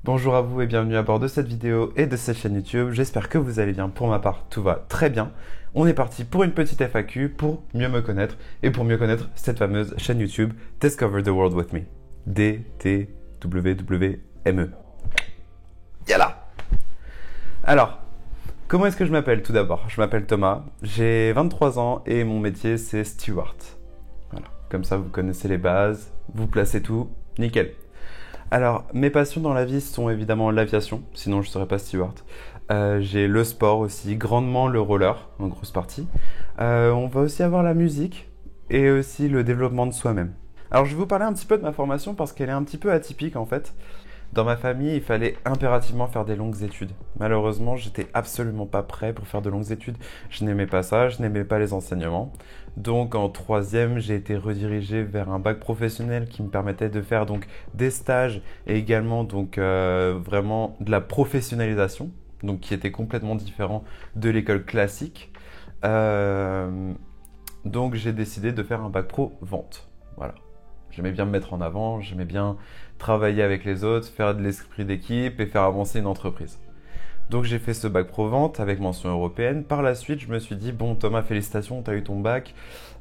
Bonjour à vous et bienvenue à bord de cette vidéo et de cette chaîne YouTube. J'espère que vous allez bien. Pour ma part, tout va très bien. On est parti pour une petite FAQ pour mieux me connaître et pour mieux connaître cette fameuse chaîne YouTube Discover the World with Me. D-T-W-W-M-E. Yalla! Alors, comment est-ce que je m'appelle tout d'abord? Je m'appelle Thomas, j'ai 23 ans et mon métier c'est steward. Voilà, comme ça vous connaissez les bases, vous placez tout, nickel. Alors, mes passions dans la vie sont évidemment l'aviation, sinon je ne serais pas steward. J'ai le sport aussi, grandement le roller, en grosse partie. On va aussi avoir la musique et aussi le développement de soi-même. Alors, je vais vous parler un petit peu de ma formation parce qu'elle est un petit peu atypique en fait. Dans ma famille, il fallait impérativement faire des longues études. Malheureusement, j'étais absolument pas prêt pour faire de longues études. Je n'aimais pas ça, je n'aimais pas les enseignements. Donc en troisième, j'ai été redirigé vers un bac professionnel qui me permettait de faire donc des stages et également donc vraiment de la professionnalisation, donc qui était complètement différent de l'école classique. Donc j'ai décidé de faire un bac pro vente. Voilà. J'aimais bien me mettre en avant, j'aimais bien travailler avec les autres, faire de l'esprit d'équipe et faire avancer une entreprise. Donc j'ai fait ce bac pro vente avec mention européenne. Par la suite, je me suis dit, bon Thomas, félicitations, tu as eu ton bac,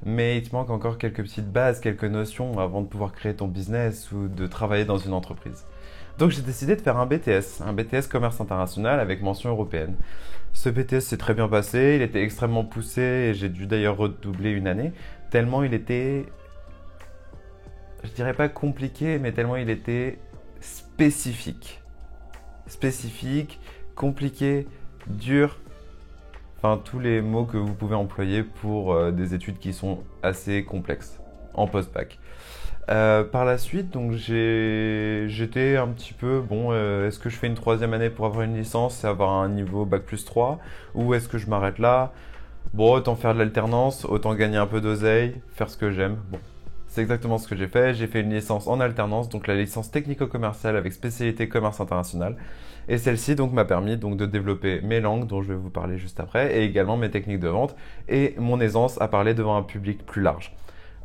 mais il te manque encore quelques petites bases, quelques notions avant de pouvoir créer ton business ou de travailler dans une entreprise. Donc j'ai décidé de faire un BTS commerce international avec mention européenne. Ce BTS s'est très bien passé, il était extrêmement poussé et j'ai dû d'ailleurs redoubler une année, tellement il était... Je dirais pas compliqué, mais tellement il était spécifique. Spécifique, compliqué, dur. Enfin, tous les mots que vous pouvez employer pour des études qui sont assez complexes en post-bac. Par la suite, donc j'étais un petit peu, bon, est-ce que je fais une troisième année pour avoir une licence et avoir un niveau bac plus 3 ou est-ce que je m'arrête là? Bon, autant faire de l'alternance, autant gagner un peu d'oseille, faire ce que j'aime. Bon. C'est exactement ce que j'ai fait. J'ai fait une licence en alternance, donc la licence technico-commerciale avec spécialité commerce international. Et celle-ci donc m'a permis donc de développer mes langues, dont je vais vous parler juste après, et également mes techniques de vente et mon aisance à parler devant un public plus large.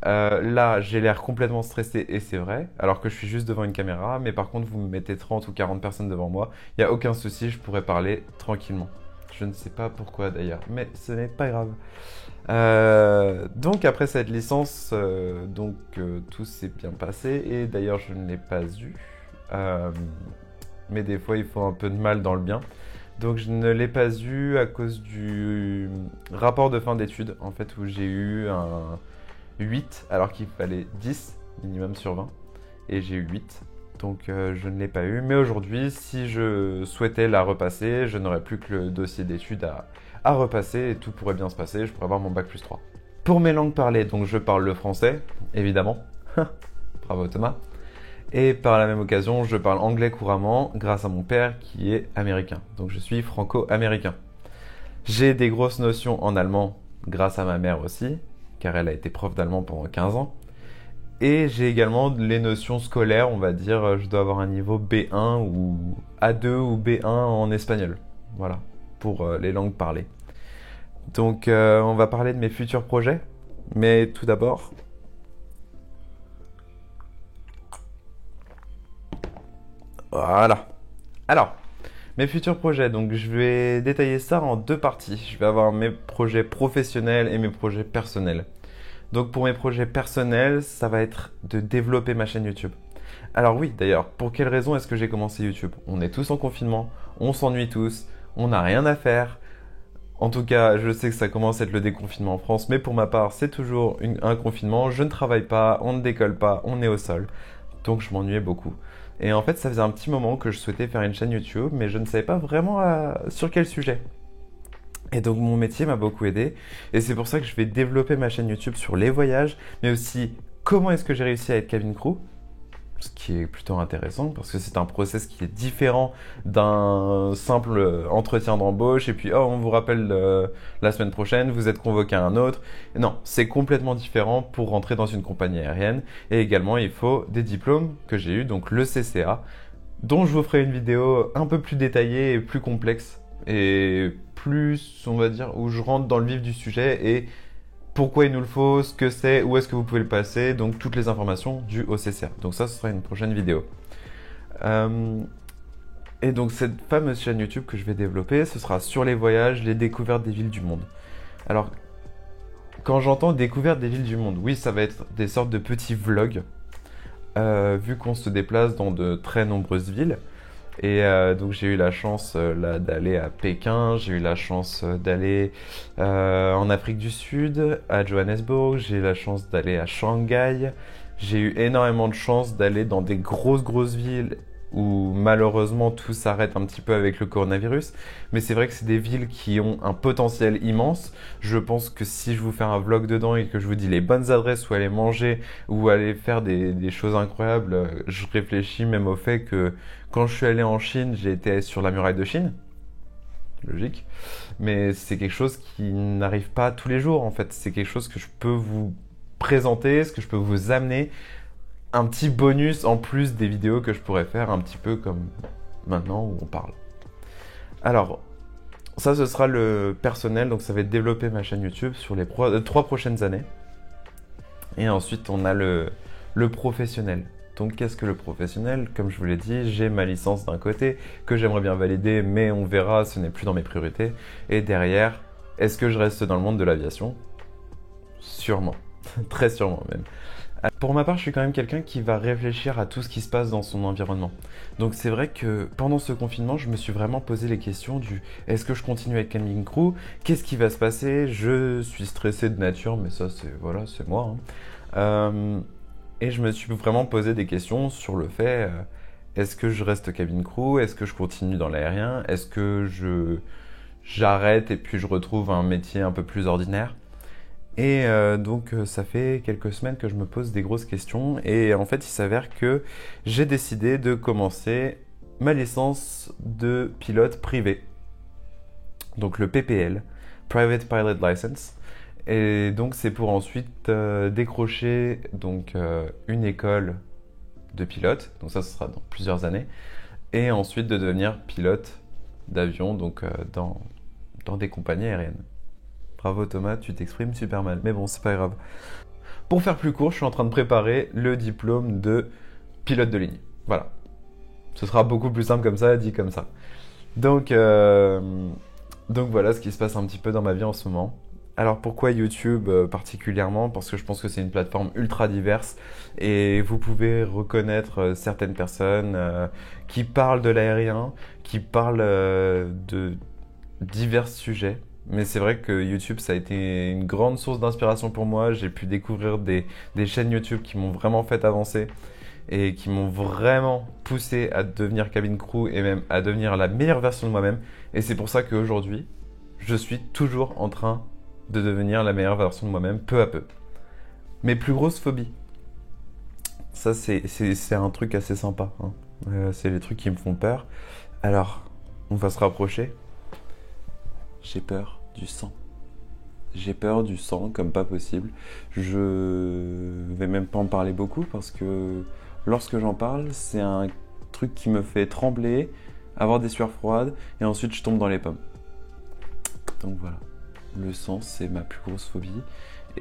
Là, j'ai l'air complètement stressé et c'est vrai, alors que je suis juste devant une caméra, mais par contre, vous me mettez 30 ou 40 personnes devant moi, il n'y a aucun souci, je pourrais parler tranquillement. Je ne sais pas pourquoi d'ailleurs, mais ce n'est pas grave. Donc après cette licence, tout s'est bien passé et d'ailleurs je ne l'ai pas eu. Mais des fois il faut un peu de mal dans le bien. Donc je ne l'ai pas eu à cause du rapport de fin d'études en fait où j'ai eu un 8 alors qu'il fallait 10 minimum sur 20 et j'ai eu 8. Donc je ne l'ai pas eu. Mais aujourd'hui, si je souhaitais la repasser, je n'aurais plus que le dossier d'études à repasser et tout pourrait bien se passer. Je pourrais avoir mon bac plus 3. Pour mes langues parlées, donc je parle le français, évidemment. Bravo Thomas. Et par la même occasion, je parle anglais couramment grâce à mon père qui est américain. Donc je suis franco-américain. J'ai des grosses notions en allemand grâce à ma mère aussi, car elle a été prof d'allemand pendant 15 ans. Et j'ai également les notions scolaires, on va dire, je dois avoir un niveau B1 ou A2 ou B1 en espagnol. Voilà, pour les langues parlées. Donc on va parler de mes futurs projets. Mais tout d'abord... Voilà. Alors, mes futurs projets, donc je vais détailler ça en deux parties. Je vais avoir mes projets professionnels et mes projets personnels. Donc pour mes projets personnels, ça va être de développer ma chaîne YouTube. Alors oui, d'ailleurs, pour quelle raison est-ce que j'ai commencé YouTube? On est tous en confinement, on s'ennuie tous, on n'a rien à faire. En tout cas, je sais que ça commence à être le déconfinement en France, mais pour ma part, c'est toujours un confinement. Je ne travaille pas, on ne décolle pas, on est au sol. Donc je m'ennuyais beaucoup. Et en fait, ça faisait un petit moment que je souhaitais faire une chaîne YouTube, mais je ne savais pas vraiment sur quel sujet. Et donc mon métier m'a beaucoup aidé et c'est pour ça que je vais développer ma chaîne YouTube sur les voyages, mais aussi comment est-ce que j'ai réussi à être cabin crew, ce qui est plutôt intéressant parce que c'est un process qui est différent d'un simple entretien d'embauche et puis oh on vous rappelle la semaine prochaine, vous êtes convoqué à un autre. Non, c'est complètement différent pour rentrer dans une compagnie aérienne et également il faut des diplômes que j'ai eu, donc le CCA, dont je vous ferai une vidéo un peu plus détaillée et plus complexe et plus, on va dire, où je rentre dans le vif du sujet et pourquoi il nous le faut, ce que c'est, où est-ce que vous pouvez le passer, donc toutes les informations dues au CCA. Donc ça, ce sera une prochaine vidéo. Et donc cette fameuse chaîne YouTube que je vais développer, ce sera sur les voyages, les découvertes des villes du monde. Alors, quand j'entends découverte des villes du monde, oui, ça va être des sortes de petits vlogs, vu qu'on se déplace dans de très nombreuses villes. Et donc j'ai eu la chance là d'aller à Pékin, j'ai eu la chance d'aller en Afrique du Sud, à Johannesburg, j'ai eu la chance d'aller à Shanghai, j'ai eu énormément de chance d'aller dans des grosses villes où malheureusement tout s'arrête un petit peu avec le coronavirus. Mais c'est vrai que c'est des villes qui ont un potentiel immense. Je pense que si je vous fais un vlog dedans et que je vous dis les bonnes adresses où aller manger ou aller faire des choses incroyables, je réfléchis même au fait que quand je suis allé en Chine, j'ai été sur la muraille de Chine. Logique. Mais c'est quelque chose qui n'arrive pas tous les jours en fait. C'est quelque chose que je peux vous présenter, ce que je peux vous amener, un petit bonus en plus des vidéos que je pourrais faire un petit peu comme maintenant où on parle. Alors, ça ce sera le personnel, donc ça va être développer ma chaîne YouTube sur les 3 prochaines années. Et ensuite on a le professionnel. Donc qu'est-ce que le professionnel? Comme je vous l'ai dit, j'ai ma licence d'un côté que j'aimerais bien valider, mais on verra, ce n'est plus dans mes priorités. Et derrière, est-ce que je reste dans le monde de l'aviation? Sûrement, très sûrement même. Pour ma part, je suis quand même quelqu'un qui va réfléchir à tout ce qui se passe dans son environnement. Donc c'est vrai que pendant ce confinement, je me suis vraiment posé les questions du est-ce que je continue avec Cabin Crew? Qu'est-ce qui va se passer? Je suis stressé de nature, mais ça c'est voilà, c'est moi. Et je me suis vraiment posé des questions sur le fait est-ce que je reste Cabin Crew? Est-ce que je continue dans l'aérien? Est-ce que j'arrête et puis je retrouve un métier un peu plus ordinaire? Et donc ça fait quelques semaines que je me pose des grosses questions et en fait il s'avère que j'ai décidé de commencer ma licence de pilote privé, donc le PPL, Private Pilot License, et donc c'est pour ensuite décrocher donc une école de pilote, donc ça ce sera dans plusieurs années, et ensuite de devenir pilote d'avion donc dans des compagnies aériennes. Bravo Thomas, tu t'exprimes super mal, mais bon, c'est pas grave. Pour faire plus court, je suis en train de préparer le diplôme de pilote de ligne. Voilà. Ce sera beaucoup plus simple comme ça, dit comme ça. Donc voilà ce qui se passe un petit peu dans ma vie en ce moment. Alors pourquoi YouTube particulièrement? Parce que je pense que c'est une plateforme ultra diverse et vous pouvez reconnaître certaines personnes qui parlent de l'aérien, qui parlent de divers sujets. Mais c'est vrai que YouTube, ça a été une grande source d'inspiration pour moi. J'ai pu découvrir des chaînes YouTube qui m'ont vraiment fait avancer et qui m'ont vraiment poussé à devenir Cabin Crew et même à devenir la meilleure version de moi-même. Et c'est pour ça qu'aujourd'hui, je suis toujours en train de devenir la meilleure version de moi-même, peu à peu. Mes plus grosses phobies, ça c'est un truc assez sympa, hein. C'est les trucs qui me font peur. Alors, on va se rapprocher. J'ai peur du sang. J'ai peur du sang comme pas possible. Je vais même pas en parler beaucoup parce que lorsque j'en parle, c'est un truc qui me fait trembler, avoir des sueurs froides et ensuite je tombe dans les pommes. Donc voilà, le sang c'est ma plus grosse phobie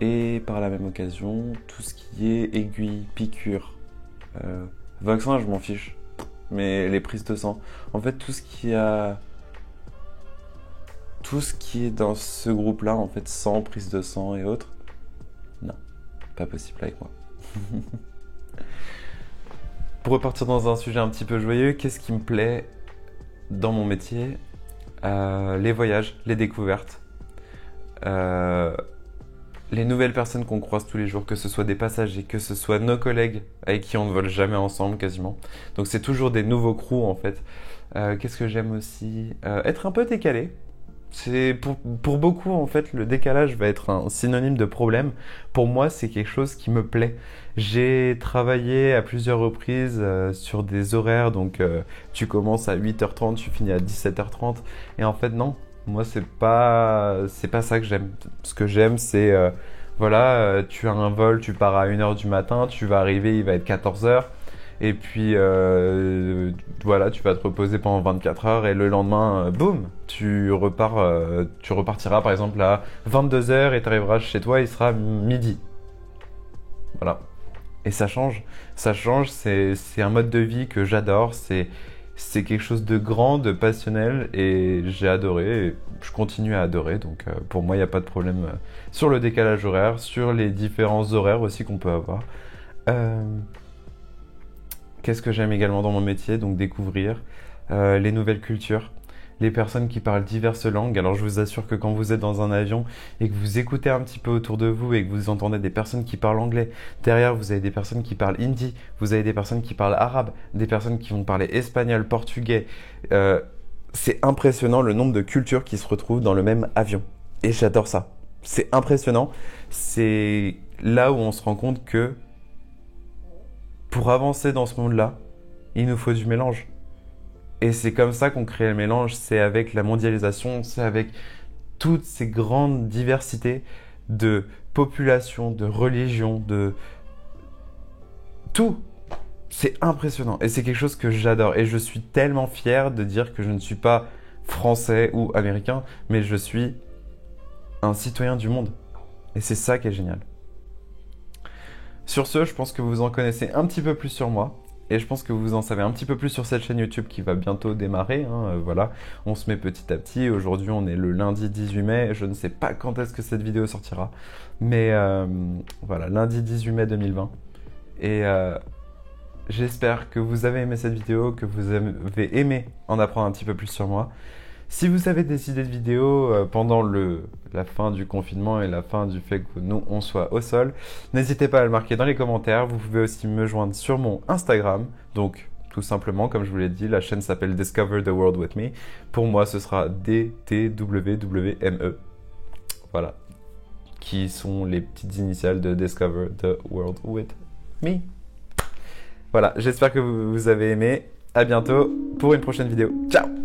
et par la même occasion, tout ce qui est aiguille, piqûre, vaccin je m'en fiche, mais les prises de sang, en fait tout ce qui est dans ce groupe-là, en fait, sang, prise de sang et autres, non, pas possible avec moi. Pour repartir dans un sujet un petit peu joyeux, qu'est-ce qui me plaît dans mon métier? Les voyages, les découvertes, les nouvelles personnes qu'on croise tous les jours, que ce soit des passagers, que ce soit nos collègues avec qui on ne vole jamais ensemble quasiment. Donc c'est toujours des nouveaux crews en fait. Qu'est-ce que j'aime aussi? Être un peu décalé. C'est pour beaucoup en fait le décalage va être un synonyme de problème. Pour moi c'est quelque chose qui me plaît. J'ai travaillé à plusieurs reprises sur des horaires donc tu commences à 8h30, tu finis à 17h30 et en fait non, moi c'est pas ça que j'aime. Ce que j'aime c'est voilà, tu as un vol, tu pars à 1h du matin, tu vas arriver, il va être 14h. Et puis voilà, tu vas te reposer pendant 24 heures et le lendemain, boum, tu repartiras par exemple à 22h et tu arriveras chez toi, il sera midi. Voilà. Et ça change, c'est un mode de vie que j'adore, c'est c'est quelque chose de grand, de passionnel, et j'ai adoré, et je continue à adorer, donc pour moi, il n'y a pas de problème sur le décalage horaire, sur les différents horaires aussi qu'on peut avoir. Euh, Qu'est-ce que j'aime également dans mon métier? Donc découvrir les nouvelles cultures, les personnes qui parlent diverses langues. Alors je vous assure que quand vous êtes dans un avion et que vous écoutez un petit peu autour de vous et que vous entendez des personnes qui parlent anglais, derrière vous avez des personnes qui parlent hindi, vous avez des personnes qui parlent arabe, des personnes qui vont parler espagnol, portugais. C'est impressionnant le nombre de cultures qui se retrouvent dans le même avion. Et j'adore ça. C'est impressionnant. C'est là où on se rend compte que pour avancer dans ce monde-là, il nous faut du mélange. Et c'est comme ça qu'on crée le mélange, c'est avec la mondialisation, c'est avec toutes ces grandes diversités de populations, de religions, de tout. C'est impressionnant et c'est quelque chose que j'adore. Et je suis tellement fier de dire que je ne suis pas français ou américain, mais je suis un citoyen du monde. Et c'est ça qui est génial. Sur ce, je pense que vous en connaissez un petit peu plus sur moi. Et je pense que vous en savez un petit peu plus sur cette chaîne YouTube qui va bientôt démarrer. Voilà, on se met petit à petit. Aujourd'hui, on est le lundi 18 mai. Je ne sais pas quand est-ce que cette vidéo sortira. Mais voilà, lundi 18 mai 2020. Et j'espère que vous avez aimé cette vidéo, que vous avez aimé en apprendre un petit peu plus sur moi. Si vous avez des idées de vidéos pendant la fin du confinement et la fin du fait que nous, on soit au sol, n'hésitez pas à le marquer dans les commentaires. Vous pouvez aussi me joindre sur mon Instagram. Donc, tout simplement, comme je vous l'ai dit, la chaîne s'appelle Discover the World with Me. Pour moi, ce sera DTWWME. Voilà. Qui sont les petites initiales de Discover the World with Me. Voilà, j'espère que vous avez aimé. À bientôt pour une prochaine vidéo. Ciao!